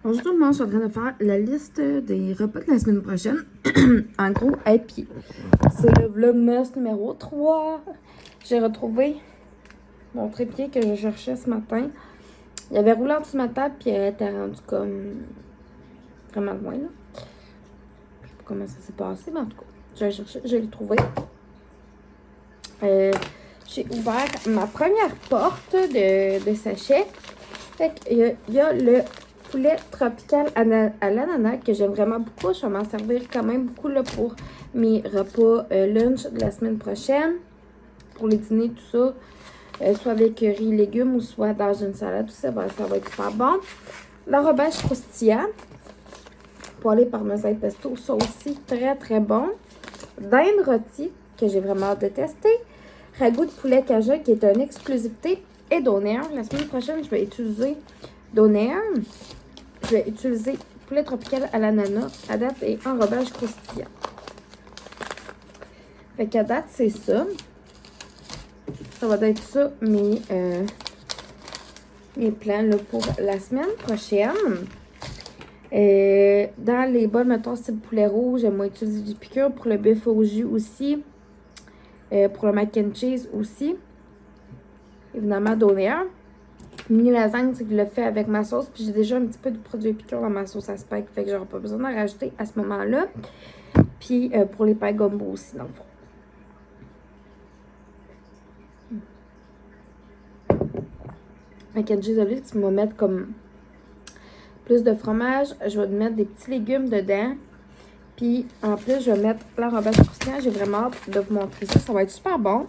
Bonjour tout le monde, je suis en train de faire la liste des repas de la semaine prochaine. En gros, et puis c'est le vlogmas numéro 3. J'ai retrouvé mon trépied que je cherchais ce matin. Il avait roulé en dessous de ma table, puis elle était rendue comme vraiment loin, là. Je sais pas comment ça s'est passé, mais en tout cas, je l'ai cherché, je l'ai trouvé. J'ai ouvert ma première porte de sachet. Fait qu'il y a le poulet tropical à l'ananas que j'aime vraiment beaucoup. Je vais m'en servir quand même beaucoup là, pour mes repas lunch de la semaine prochaine. Pour les dîners, tout ça. Soit avec riz et légumes ou soit dans une salade. Tout ça, ben, ça va être super bon. L'enrobage croustillant. Poêlé parmesan et pesto. Ça aussi, très très bon. Dinde rôti, que j'ai vraiment hâte de tester. Ragoût de poulet cajun, qui est une exclusivité. Et Donair. La semaine prochaine, je vais utiliser Donair. Je vais utiliser poulet tropical à l'ananas, à date et enrobage croustillant. Fait qu'à date, c'est ça. Ça va être ça mes plans là, pour la semaine prochaine. Dans les bols, mettons, style poulet rouge, j'aime utiliser du piqueur. Pour le bœuf au jus aussi. Pour le mac and cheese aussi. Évidemment, Donair. Mini lasagne, c'est que je le fais avec ma sauce. Puis j'ai déjà un petit peu de produit épicure dans ma sauce à spag. Fait que j'aurai pas besoin d'en rajouter à ce moment-là. Puis pour les pains gumbo aussi, dans le fond. Mac and cheese olive, tu vas mettre comme plus de fromage. Je vais mettre des petits légumes dedans. Puis en plus, je vais mettre l'enrobage croustillant. J'ai vraiment hâte de vous montrer ça. Ça va être super bon.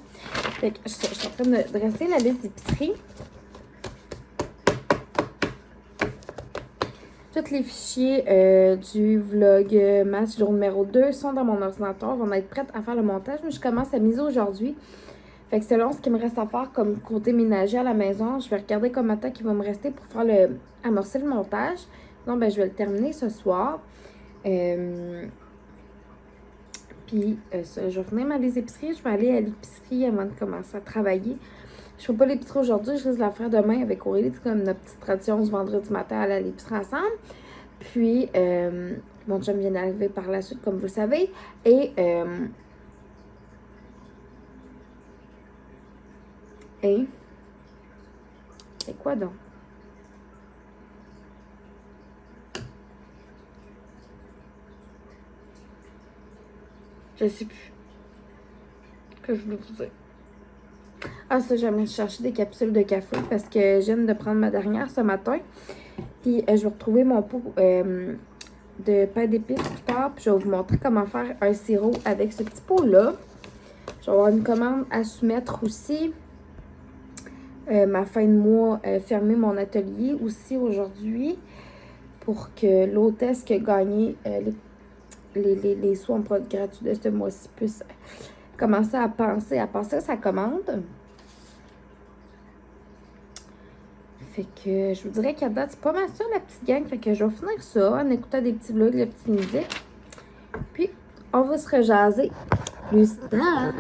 Fait que je suis en train de dresser la liste d'épicerie. Tous les fichiers du vlog match jour numéro 2 sont dans mon ordinateur. Vont être prêtes à faire le montage. Mais je commence à miser aujourd'hui. Fait que selon ce qui me reste à faire comme côté ménager à la maison, je vais regarder combien de temps il va me rester pour faire amorcer le montage. Donc, ben, je vais le terminer ce soir. Puis, je vais finir ma liste d'épicerie. Je vais aller à l'épicerie avant de commencer à travailler. Je ne fais pas l'épicerie aujourd'hui, je risque de la faire demain avec Aurélie. C'est comme notre petite tradition ce vendredi matin à aller à l'épicerie ensemble. Puis, mon chum vient d'arriver par la suite, comme vous le savez. Et c'est quoi donc? Je sais plus. Que je voulais vous dire. Ah, ça, j'aimerais chercher des capsules de café parce que je viens de prendre ma dernière ce matin. Puis, je vais retrouver mon pot de pain d'épices plus tard. Puis, je vais vous montrer comment faire un sirop avec ce petit pot-là. Je vais avoir une commande à soumettre aussi. Ma fin de mois, fermer mon atelier aussi aujourd'hui pour que l'hôtesse qui a gagné les soins gratuits de ce mois-ci puisse commencer à penser à passer sa commande. Fait que je vous dirais qu'à date, c'est pas mal ça, la petite gang. Fait que je vais finir ça en écoutant des petits vlogs, de petites musiques. Puis, on va se rejaser plus tard.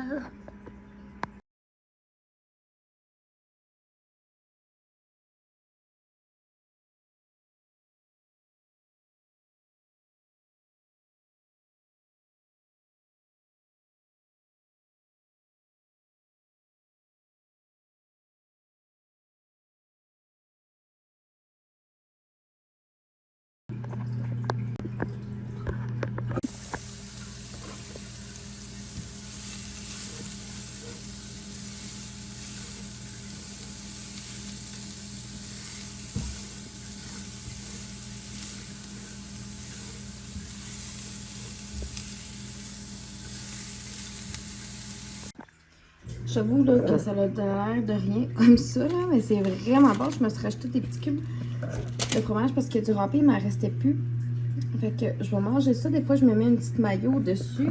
J'avoue là, que ça a l'air de rien comme ça, là, mais c'est vraiment bon. Je me suis racheté des petits cubes de fromage parce que du râpé, il m'en restait plus. Fait que je vais manger ça. Des fois, je me mets une petite mayo dessus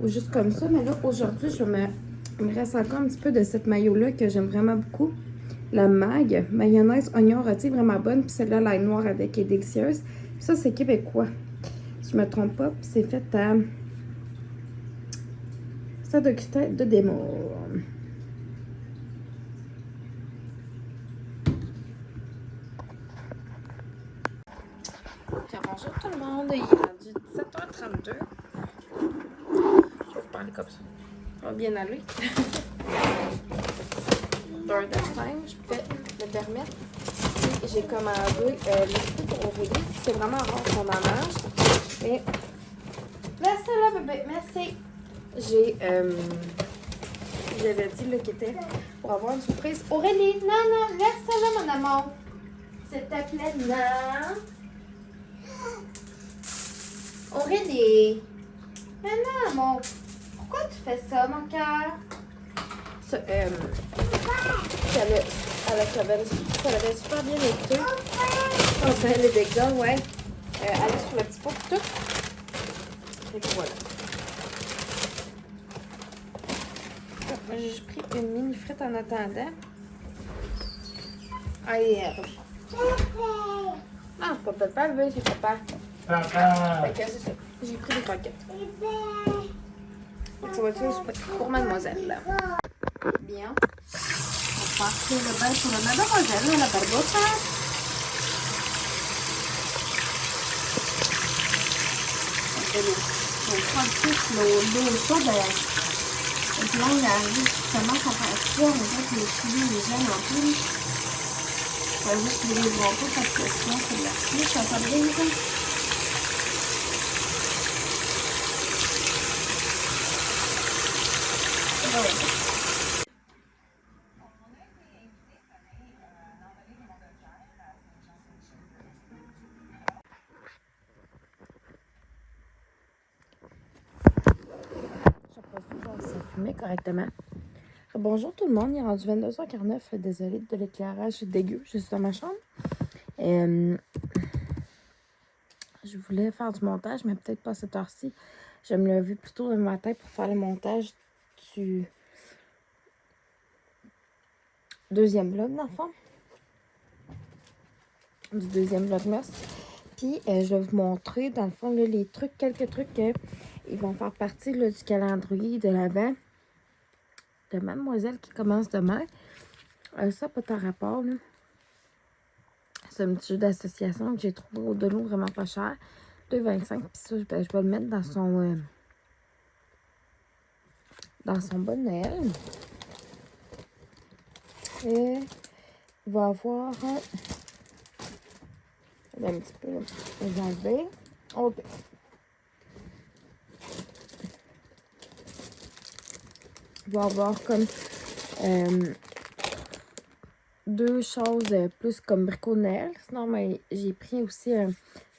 ou juste comme ça. Mais là, aujourd'hui, il me reste encore un petit peu de cette mayo-là que j'aime vraiment beaucoup. La MAG, mayonnaise, oignon rôti, vraiment bonne. Puis celle-là, l'ail noir avec est délicieuse. Puis ça, c'est québécois. Si je me trompe pas. Puis c'est fait à Saint-Augustin de Desmaures. il est rendu 17h32. Je vais vous parler comme ça. Ça va bien aller. Dans un time, je peux me permettre. J'ai commandé les fruits pour Aurélie. C'est vraiment rare qu'on en mange. Mais laisse là, bébé. Merci. J'avais dit là, qu'il était pour avoir une surprise. Aurélie, non, laisse ça là, mon amour. S'il te plaît, non. Aurélie. Non, amour. Pourquoi tu fais ça, mon cœur? Ça avait super bien été. Enfin, les dégâts, ouais. Aller sur le petit pot tout. Et puis voilà. J'ai juste pris une mini frite en attendant. Allez, non, c'est pas papa, bébé, c'est papa. Fait que c'est ça. J'ai pris des croquettes. Tu vois, c'est pour mademoiselle, là. Bien. On va passer le bain sur la mademoiselle, la barbota. On prend plus l'eau chaude. Et puis là, on arrive justement à faire froid, mais ça, les filles, les jeunes en plus. Je vais juste les livrer un peu parce que sinon, c'est de la pluie, ça brise. Correctement. Bonjour tout le monde, il est rendu 22h49. Désolée de l'éclairage dégueu, je suis dans ma chambre. Je voulais faire du montage, mais peut-être pas à cette heure-ci. Je me lever plus tôt le matin pour faire le montage du deuxième vlog, dans le fond. Du deuxième vlogmas. Puis, je vais vous montrer, dans le fond, là, les trucs, quelques trucs qui vont faire partie là, du calendrier de l'Avent de mademoiselle qui commence demain. Ça, pas de rapport, là. C'est un petit jeu d'association que j'ai trouvé au Delon vraiment pas cher. 2,25. Puis ça, je vais le mettre dans son bon Noël. Et il va avoir un petit peu enlevé. OK. Il va avoir comme deux choses plus comme bricot de Noël. Sinon, mais j'ai pris aussi un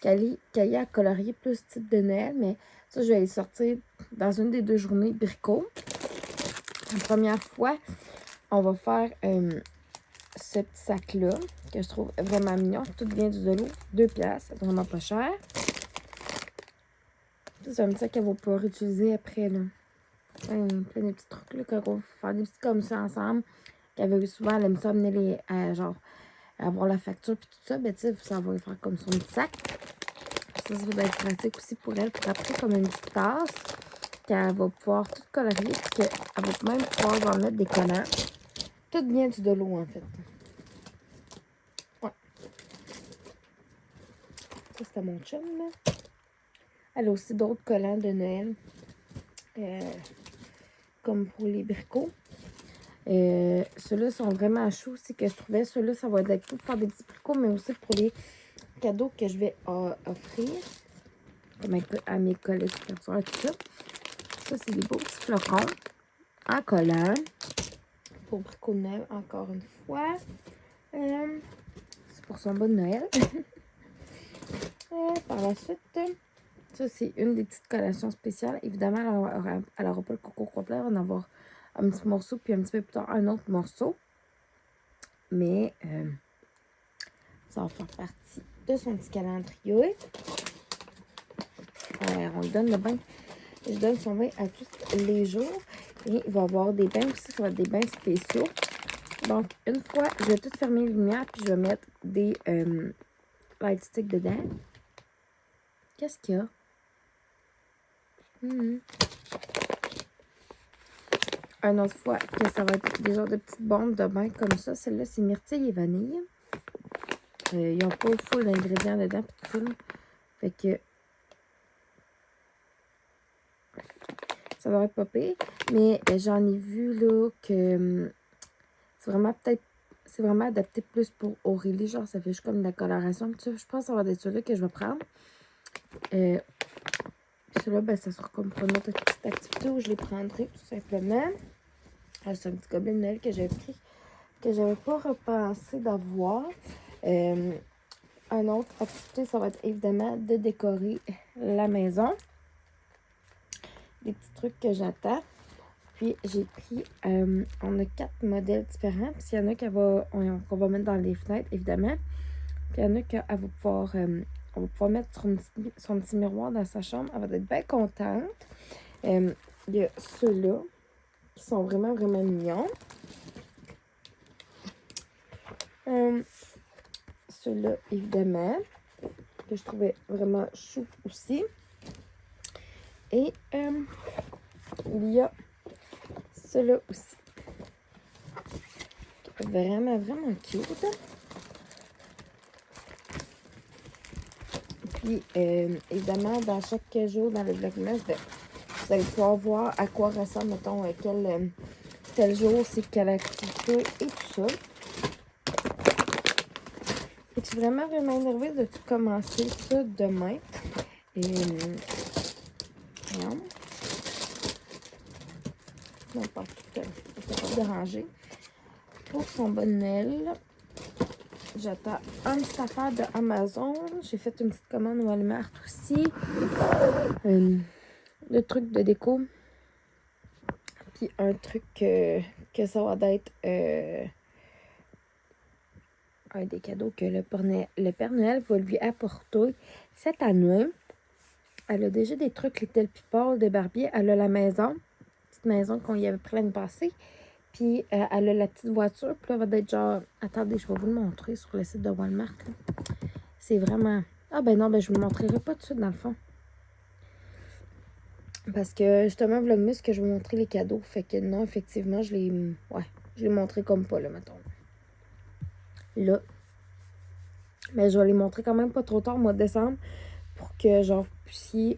cahier à colorier plus type de Noël. Mais ça, je vais les sortir dans une des deux journées bricot. La première fois, on va faire ce petit sac-là que je trouve vraiment mignon. Tout vient du Delo. 2 $. C'est vraiment pas cher. C'est un petit sac qu'elle va pouvoir utiliser après, là. Plein de petits trucs, là, qu'on va faire des petits comme ça ensemble. Elle veut souvent, elle aime ça amener les, genre, avoir la facture puis tout ça. Ben, tu sais, ça va faire comme son petit sac. Ça va être pratique aussi pour elle, pour après, comme une petite tasse. Qu'elle va pouvoir tout colorier. Puis qu'elle va même pouvoir en mettre des collants. Tout vient du de l'eau, en fait. Ouais. Ça, c'était mon chum, là. Elle a aussi d'autres collants de Noël. Comme pour les bricots. Ceux-là sont vraiment chauds aussi que je trouvais. Ceux-là, ça va être cool pour faire des petits bricots, mais aussi pour les cadeaux que je vais offrir à mes collègues et tout ça. Ça, c'est des beaux petits flocons en collant. Pour bricots de Noël, encore une fois. C'est pour son bon Noël. Par la suite, ça, c'est une des petites collations spéciales. Évidemment, elle n'aura pas le coco complet. Elle va en avoir un petit morceau, puis un petit peu plus tard, un autre morceau. Mais ça va faire partie de son petit calendrier. On lui donne le bain. Je donne son bain à tous les jours. Et il va y avoir des bains aussi. Ça va être des bains spéciaux. Donc, une fois, je vais tout fermer les lumières, puis je vais mettre des light sticks dedans. Qu'est-ce qu'il y a? Une autre fois, que ça va être des genres de petites bombes de bain comme ça. Celle-là, c'est myrtille et vanille. Ils n'ont pas full d'ingrédients dedans. Fait que ça doit être pas pire. Mais j'en ai vu là que c'est vraiment adapté plus pour Aurélie. Genre, ça fait juste comme de la coloration. Puis je pense que ça va être celui-là que je vais prendre. Puis celui-là, ben, ça sera comme pour une autre petite activité où je les prendrai tout simplement. C'est un petit gobelet de Noël que j'avais pris, que j'avais pas repensé d'avoir. Une autre activité, ça va être évidemment de décorer la maison. Des petits trucs que j'attends. Puis j'ai pris, on a 4 modèles différents. Puis il y en a qu'on va mettre dans les fenêtres, évidemment. Puis il y en a qu'elle va pouvoir, on va pouvoir mettre son petit miroir dans sa chambre. Elle va être bien contente. Il y a ceux-là qui sont vraiment, vraiment mignons. Ceux-là, évidemment, que je trouvais vraiment chou aussi. Et il y a ceux-là aussi. Vraiment, vraiment cute. Puis, évidemment, dans chaque jour, dans le vlogmas, vous allez pouvoir voir à quoi ressemble, mettons, quel jour, c'est quelle activité et tout ça. Et je suis vraiment, vraiment énervée de tout commencer ça demain. Et, non. Non, pas tout, pas déranger. Pour son bonnel, j'attends un petit affaire de Amazon. J'ai fait une petite commande Walmart aussi. Le truc de déco. Puis un truc que ça va être un des cadeaux que le Père Noël va lui apporter cette année. Elle a déjà des trucs Little People de Barbie. Elle a la maison. Petite maison qu'on y avait pris l'année passée. Puis elle a la petite voiture. Puis là, elle va être genre... Attendez, je vais vous le montrer sur le site de Walmart. C'est vraiment... Ah ben non, ben je vous le montrerai pas tout de suite dans le fond. Parce que justement, Vlogmas, que je vais vous montrer les cadeaux. Fait que non, effectivement, je l'ai montré comme pas, là, mettons. Là. Mais je vais les montrer quand même pas trop tard au mois de décembre. Pour que, genre, vous puissiez,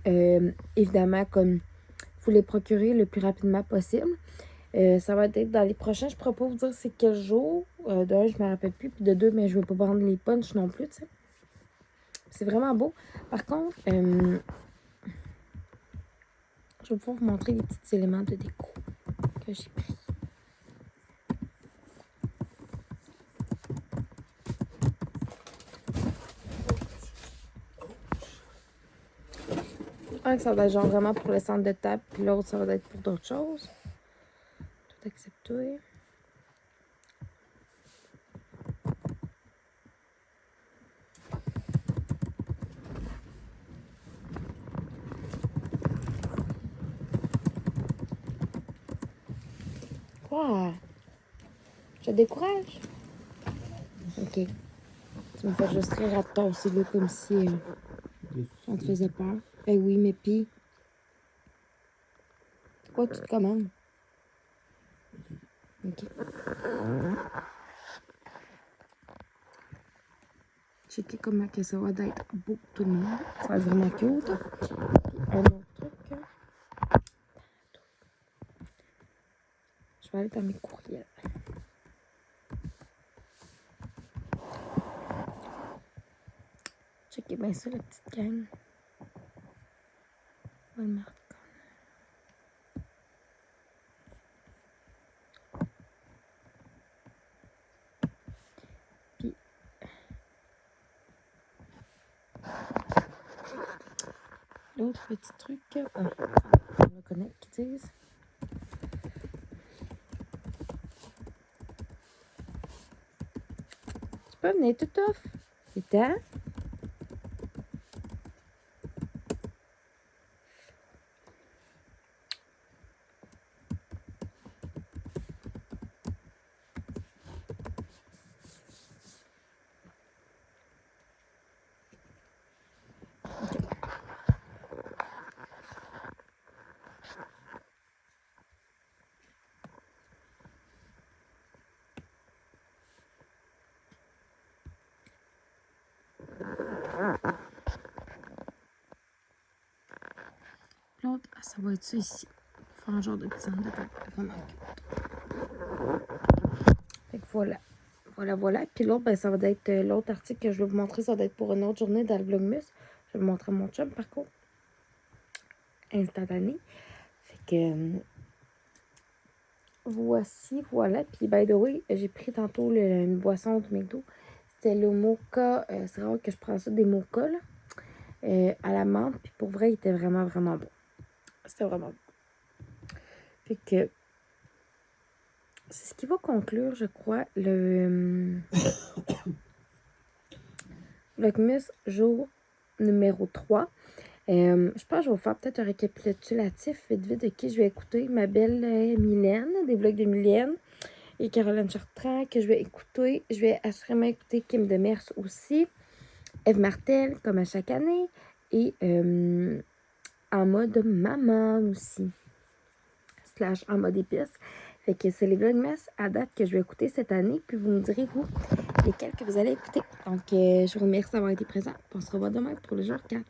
évidemment, comme vous les procurer le plus rapidement possible. Ça va être dans les prochains. Je pourrais pas vous dire c'est quel jour. D'un, je me rappelle plus. Puis de deux, mais je vais pas prendre les punchs non plus, tu sais. C'est vraiment beau. Par contre, je vais pouvoir vous montrer les petits éléments de déco que j'ai pris. Un, ça va être genre vraiment pour le centre de table. Puis l'autre, ça va être pour d'autres choses. Tout accepté. Quoi? Je te décourage? Ok. Tu me fais juste rire à toi aussi, là, comme si on te faisait peur. Ben oui, mais pis. Quoi, tu te commandes? Ok. Checker comment que ça va être beau pour tout le monde. Ça va être vraiment cute. Un autre truc. Je vais aller dans mes courriels. Checker bien ça, la petite gang. Walmart. Puis l'autre petit truc, on le connaît, qu'ils disent. Tu peux venir tout off. C'est temps. L'autre, ça va être ça ici. un genre de piscine de table. Vraiment cute. Fait que voilà. Voilà. Puis l'autre, ben, ça va être l'autre article que je vais vous montrer. Ça va être pour une autre journée dans le Vlogmas. Je vais le montrer à mon chum, par contre. Instantané. Fait que... voici, voilà. Puis, by the way, j'ai pris tantôt une boisson du McDo. C'était le mocha. C'est rare que je prends ça, des mochas, là. À la menthe. Puis pour vrai, il était vraiment, vraiment bon. C'était vraiment bon. Fait que... c'est ce qui va conclure, je crois, le Vlogmas jour numéro 3. Je pense que je vais vous faire peut-être un récapitulatif vite de qui je vais écouter. Ma belle Mylène, des vlogs de Mylène et Caroline Chartrand que je vais écouter. Je vais assurément écouter Kim Demers aussi. Eve Martel, comme à chaque année. Et en mode maman aussi. / en mode épice. Fait que c'est les Vlogmas à date que je vais écouter cette année. Puis vous me direz, vous, lesquels que vous allez écouter. Donc, je vous remercie d'avoir été présent. On se revoit demain pour le jour 4.